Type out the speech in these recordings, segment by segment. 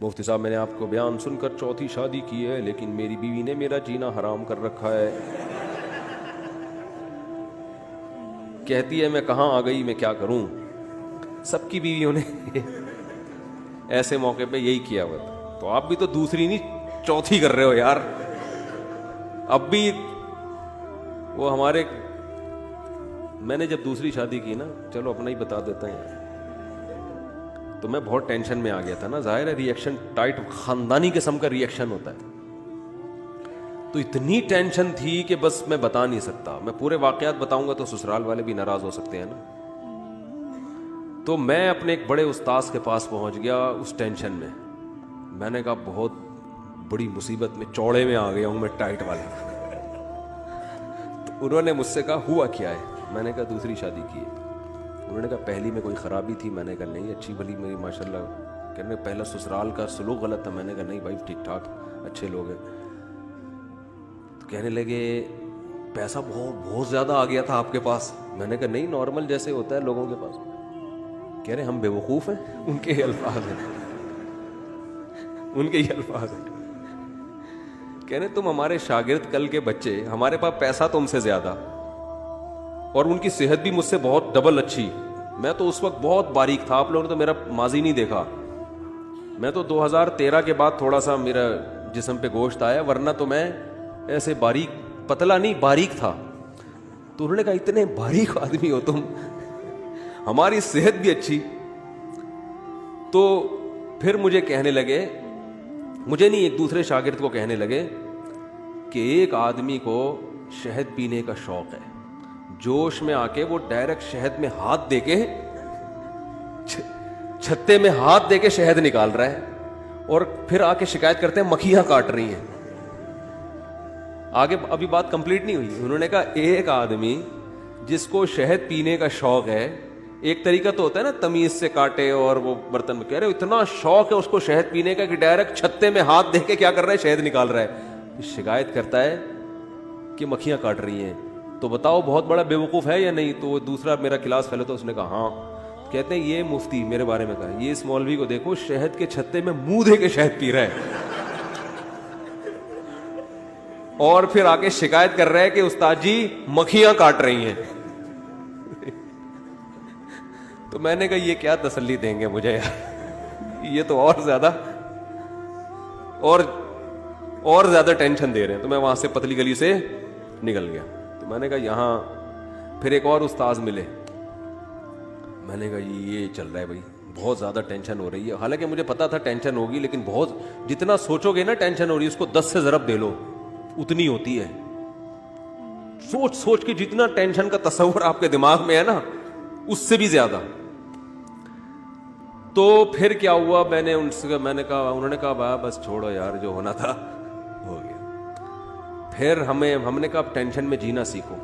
مفتی صاحب میں نے آپ کو بیان سن کر چوتھی شادی کی ہے لیکن میری بیوی نے میرا جینا حرام کر رکھا ہے. کہتی ہے میں کہاں آ گئی, میں کیا کروں. سب کی بیویوں نے ایسے موقع پہ یہی کیا ہوا تھا. تو آپ بھی تو دوسری نہیں چوتھی کر رہے ہو یار. اب بھی وہ ہمارے, میں نے جب دوسری شادی کی نا, چلو اپنا ہی بتا دیتا ہوں, تو میں بہت ٹینشن میں آ گیا تھا نا. ظاہر ہے ری ایکشن ٹائٹ خاندانی قسم کا ری ایکشن ہوتا ہے. تو اتنی ٹینشن تھی کہ بس میں بتا نہیں سکتا. میں پورے واقعات بتاؤں گا تو سسرال والے بھی ناراض ہو سکتے ہیں نا. تو میں اپنے ایک بڑے استاذ کے پاس پہنچ گیا اس ٹینشن میں. میں نے کہا بہت بڑی مصیبت میں, چوڑے میں آ گیا ہوں میں, ٹائٹ والا. تو انہوں نے مجھ سے کہا ہوا کیا ہے. میں نے کہا دوسری شادی کی ہے. انہوں نے کہا پہلی میں کوئی خرابی تھی. میں نے کہا نہیں, اچھی بھلی میری ماشاء اللہ. کہنے پہلا سسرال کا سلوک غلط تھا. میں نے کہا نہیں بھائی ٹھیک ٹھاک اچھے لوگ ہیں. تو کہنے لگے پیسہ بہت زیادہ آ گیا تھا آپ کے پاس. میں نے کہا نہیں, نارمل جیسے ہوتا ہے لوگوں کے پاس. کہہ رہے ہم بے وقوف ہیں. ان کے الفاظ ہیں, ان کے یہ الفاظ ہیں. کہہ رہے تم ہمارے شاگرد, کل کے بچے, ہمارے پاس پیسہ تم سے زیادہ, اور ان کی صحت بھی مجھ سے بہت ڈبل اچھی. میں تو اس وقت بہت باریک تھا. آپ لوگوں نے تو میرا ماضی نہیں دیکھا. میں تو 2013 کے بعد تھوڑا سا میرا جسم پہ گوشت آیا, ورنہ تو میں ایسے باریک, پتلا نہیں باریک تھا. تو انہوں نے کہا اتنے باریک آدمی ہو تم, ہماری صحت بھی اچھی. تو پھر مجھے کہنے لگے, مجھے نہیں ایک دوسرے شاگرد کو کہنے لگے کہ ایک آدمی کو شہد پینے کا شوق ہے. جوش میں آ کے وہ ڈائریکٹ شہد میں ہاتھ دے کے, چھتے میں ہاتھ دے کے شہد نکال رہا ہے, اور پھر آ کے شکایت کرتے ہیں مکھیاں کاٹ رہی ہیں. آگے ابھی بات کمپلیٹ نہیں ہوئی. انہوں نے کہا ایک آدمی جس کو شہد پینے کا شوق ہے, ایک طریقہ تو ہوتا ہے نا تمیز سے کاٹے اور وہ برتن میں, کہہ رہے اتنا شوق ہے اس کو شہد پینے کا کہ ڈائریکٹ چھتے میں ہاتھ دے کے کیا کر رہا ہے, شہد نکال رہا ہے. شکایت کرتا ہے کہ مکھیاں کاٹ رہی ہیں. تو بتاؤ بہت بڑا بے وقوف ہے یا نہیں. تو وہ دوسرا میرا کلاس فیلو تھا, اس نے کہا ہاں. کہتے ہیں یہ مفتی میرے بارے میں کہا, یہ اس مولوی کو دیکھو شہد کے چھتے میں منہ دے کے شہد پی رہا ہے, اور پھر آ کے شکایت کر رہا ہے کہ استاد جی مکھیاں کاٹ رہی ہیں. تو میں نے کہا یہ کیا تسلی دیں گے مجھے یار, یہ تو اور زیادہ ٹینشن دے رہے ہیں. تو میں وہاں سے پتلی گلی سے نکل گیا. تو میں نے کہا یہاں پھر ایک اور استاذ ملے. میں نے کہا یہ چل رہا ہے بھائی, بہت زیادہ ٹینشن ہو رہی ہے. حالانکہ مجھے پتا تھا ٹینشن ہوگی, لیکن بہت, جتنا سوچو گے نا ٹینشن ہو رہی ہے, اس کو 10 سے ضرب دے لو, اتنی ہوتی ہے. سوچ کے جتنا ٹینشن کا تصور آپ کے دماغ میں ہے نا, اس سے بھی زیادہ. تو پھر کیا ہوا, میں نے کہا, انہوں نے کہا بس چھوڑو یار, جو ہونا تھا ہو گیا. پھر ہم نے کہا ٹینشن میں جینا سیکھو.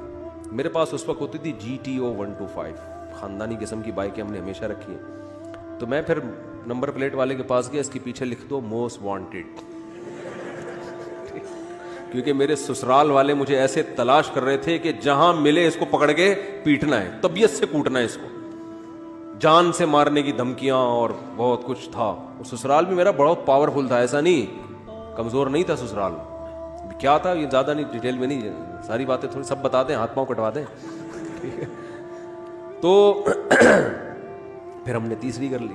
میرے پاس اس وقت ہوتی تھی GTO 125, خاندانی قسم کی بائکیں ہم نے ہمیشہ رکھی ہیں. تو میں پھر نمبر پلیٹ والے کے پاس گیا, اس کے پیچھے لکھ دو موسٹ وانٹیڈ, کیونکہ میرے سسرال والے مجھے ایسے تلاش کر رہے تھے کہ جہاں ملے اس کو پکڑ کے پیٹنا ہے, طبیعت سے کوٹنا ہے اس کو, جان سے مارنے کی دھمکیاں اور بہت کچھ تھا. اور سسرال بھی میرا بہت پاورفل تھا, ایسا نہیں کمزور نہیں تھا سسرال. کیا تھا یہ زیادہ نہیں ڈیٹیل میں نہیں, ساری باتیں تھوڑی سب بتا دیں, ہاتھ پاؤں کٹوا دیں. تو پھر ہم نے تیسری کر لی.